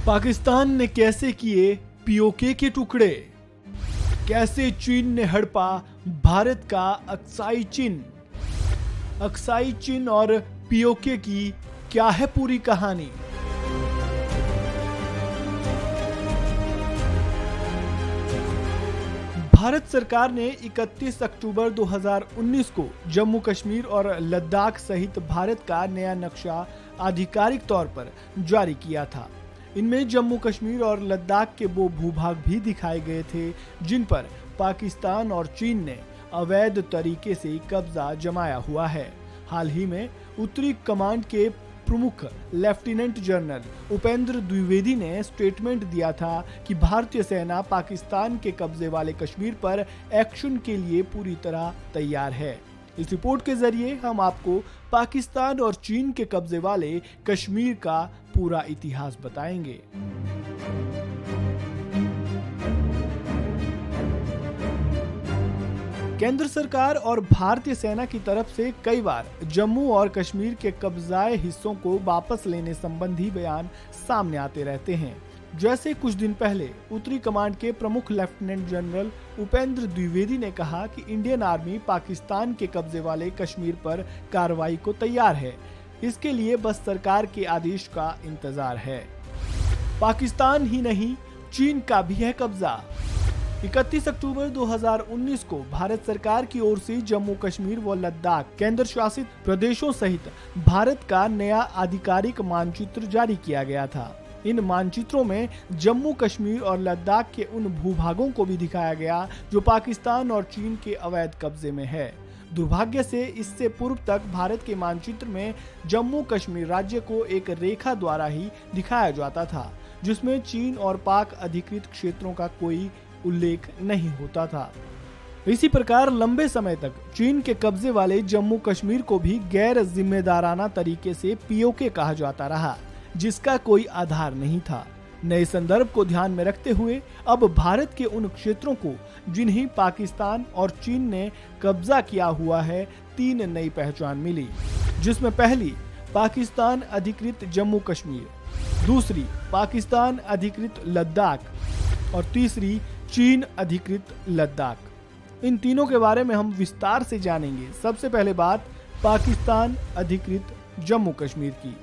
पाकिस्तान ने कैसे किए पीओके के टुकड़े? कैसे चीन ने हड़पा भारत का अक्साई चिन? अक्साई चिन और पीओके की क्या है पूरी कहानी? भारत सरकार ने 31 अक्टूबर 2019 को जम्मू कश्मीर और लद्दाख सहित भारत का नया नक्शा आधिकारिक तौर पर जारी किया था। इनमें जम्मू कश्मीर और लद्दाख के वो भूभाग भी दिखाए गए थे जिन पर पाकिस्तान और चीन ने अवैध तरीके से कब्जा जमाया हुआ है। हाल ही में उत्तरी कमांड के प्रमुख लेफ्टिनेंट जनरल उपेंद्र द्विवेदी ने स्टेटमेंट दिया था कि भारतीय सेना पाकिस्तान के कब्जे वाले कश्मीर पर एक्शन के लिए पूरी तरह तैयार है। इस रिपोर्ट के जरिए हम आपको पाकिस्तान और चीन के कब्जे वाले कश्मीर का पूरा इतिहास बताएंगे। केंद्र सरकार और भारतीय सेना की तरफ से कई बार जम्मू और कश्मीर के कब्जाए हिस्सों को वापस लेने संबंधी बयान सामने आते रहते हैं। जैसे कुछ दिन पहले उत्तरी कमांड के प्रमुख लेफ्टिनेंट जनरल उपेंद्र द्विवेदी ने कहा कि इंडियन आर्मी पाकिस्तान के कब्जे वाले कश्मीर पर कार्रवाई को तैयार है, इसके लिए बस सरकार के आदेश का इंतजार है। पाकिस्तान ही नहीं, चीन का भी है कब्जा। 31 अक्टूबर 2019 को भारत सरकार की ओर से जम्मू कश्मीर व लद्दाख केंद्र शासित प्रदेशों सहित भारत का नया आधिकारिक मानचित्र जारी किया गया था। इन मानचित्रों में जम्मू कश्मीर और लद्दाख के उन भूभागों को भी दिखाया गया जो पाकिस्तान और चीन के अवैध कब्जे में है। दुर्भाग्य से इससे पूर्व तक भारत के मानचित्र में जम्मू कश्मीर राज्य को एक रेखा द्वारा ही दिखाया जाता था, जिसमें चीन और पाक अधिकृत क्षेत्रों का कोई उल्लेख नहीं होता था। इसी प्रकार लंबे समय तक चीन के कब्जे वाले जम्मू कश्मीर को भी गैर जिम्मेदाराना तरीके से पीओके कहा जाता रहा, जिसका कोई आधार नहीं था। नए संदर्भ को ध्यान में रखते हुए अब भारत के उन क्षेत्रों को जिन्हें पाकिस्तान और चीन ने कब्जा किया हुआ है, 3 नई पहचान मिली, जिसमें पहली पाकिस्तान अधिकृत जम्मू कश्मीर, दूसरी पाकिस्तान अधिकृत लद्दाख और तीसरी चीन अधिकृत लद्दाख। इन तीनों के बारे में हम विस्तार से जानेंगे। सबसे पहले बात पाकिस्तान अधिकृत जम्मू कश्मीर की।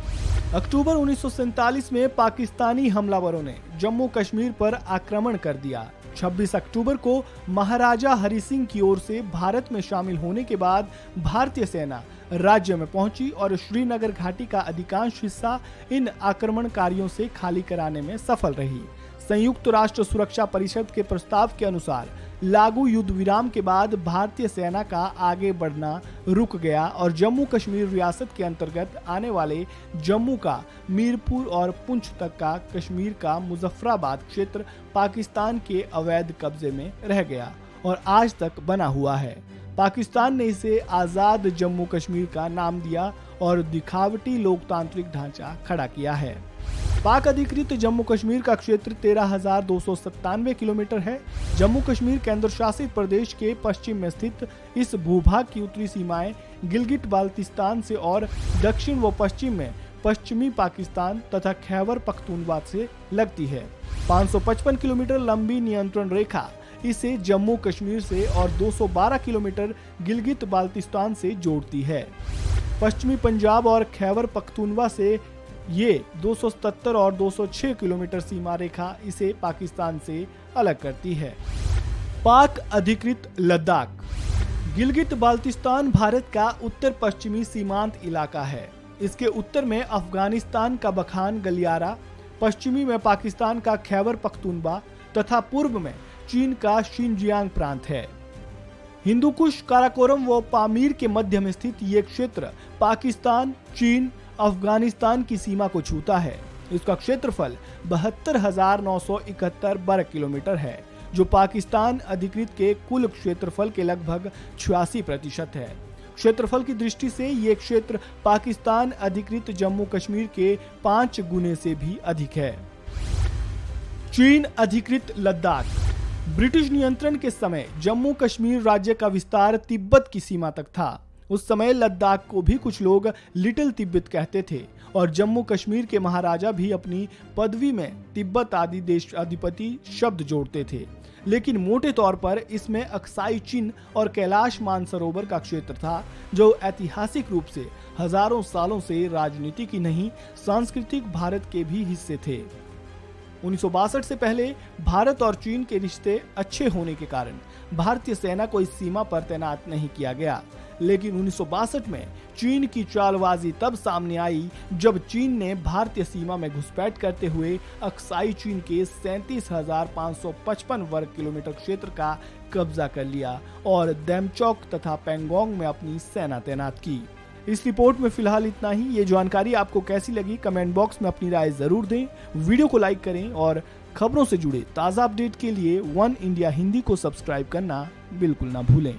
अक्टूबर 1947 में पाकिस्तानी हमलावरों ने जम्मू कश्मीर पर आक्रमण कर दिया। 26 अक्टूबर को महाराजा हरि सिंह की ओर से भारत में शामिल होने के बाद भारतीय सेना राज्य में पहुंची और श्रीनगर घाटी का अधिकांश हिस्सा इन आक्रमणकारियों से खाली कराने में सफल रही। संयुक्त राष्ट्र सुरक्षा परिषद के प्रस्ताव के अनुसार लागू युद्ध विराम के बाद भारतीय सेना का आगे बढ़ना रुक गया और जम्मू कश्मीर रियासत के अंतर्गत आने वाले जम्मू का मीरपुर और पुंछ तक का कश्मीर का मुजफ्फराबाद क्षेत्र पाकिस्तान के अवैध कब्जे में रह गया और आज तक बना हुआ है। पाकिस्तान ने इसे आजाद जम्मू कश्मीर का नाम दिया और दिखावटी लोकतांत्रिक ढांचा खड़ा किया है। पाक अधिकृत जम्मू कश्मीर का क्षेत्र 13,297 किलोमीटर है। जम्मू कश्मीर केंद्र शासित प्रदेश के पश्चिम में स्थित इस भूभाग की उत्तरी सीमाएं गिलगिट बाल्तिस्तान से और दक्षिण व पश्चिम में पश्चिमी पाकिस्तान तथा खैबर पख्तूनख्वा से लगती है। 555 किलोमीटर लंबी नियंत्रण रेखा इसे जम्मू कश्मीर से और 212 किलोमीटर गिलगित बाल्तिस्तान से जोड़ती है। पश्चिमी पंजाब और खैबर पख्तूनख्वा से ये 277 और 206 किलोमीटर सीमा रेखा इसे पाकिस्तान से अलग करती है। पाक अधिकृत लद्दाख। गिलगित बाल्तिस्तान भारत का उत्तर पश्चिमी सीमांत इलाका है। इसके उत्तर में अफगानिस्तान का बखान गलियारा, पश्चिमी में पाकिस्तान का खैबर पख्तूनख्वा तथा पूर्व में चीन का शिनजियांग प्रांत है। हिंदुकुश, काराकोरम व पामीर के मध्य में स्थित ये क्षेत्र पाकिस्तान, चीन, अफगानिस्तान की सीमा को छूता है। इसका क्षेत्रफल 72,971 वर्ग किलोमीटर है, जो पाकिस्तान अधिकृत के कुल क्षेत्रफल के लगभग 86% है। क्षेत्रफल की दृष्टि से ये क्षेत्र पाकिस्तान अधिकृत जम्मू कश्मीर के 5 गुने से भी अधिक है। चीन अधिकृत लद्दाख। ब्रिटिश नियंत्रण के समय जम्मू कश्मीर राज्य का विस्तार तिब्बत की सीमा तक था। उस समय लद्दाख को भी कुछ लोग लिटिल तिब्बत कहते थे और जम्मू कश्मीर के महाराजा भी अपनी पदवी में तिब्बत आदि देश अधिपति शब्द जोड़ते थे। लेकिन मोटे तौर पर इसमें अक्साई चिन्ह और कैलाश मानसरोवर का क्षेत्र था, जो ऐतिहासिक रूप से हजारों सालों से राजनीति की नहीं, सांस्कृतिक भारत के भी हिस्से थे। 1962 से पहले भारत और चीन के रिश्ते अच्छे होने के कारण भारतीय सेना को इस सीमा पर तैनात नहीं किया गया। लेकिन 1962 में चीन की चालबाजी तब सामने आई जब चीन ने भारतीय सीमा में घुसपैठ करते हुए अक्साई चीन के 37,555 वर्ग किलोमीटर क्षेत्र का कब्जा कर लिया और देमचौक तथा पेंगोंग में अपनी सेना तैनात की। इस रिपोर्ट में फिलहाल इतना ही। ये जानकारी आपको कैसी लगी कमेंट बॉक्स में अपनी राय जरूर दें। वीडियो को लाइक करें और खबरों से जुड़े ताज़ा अपडेट के लिए वन इंडिया हिंदी को सब्सक्राइब करना बिल्कुल ना भूलें।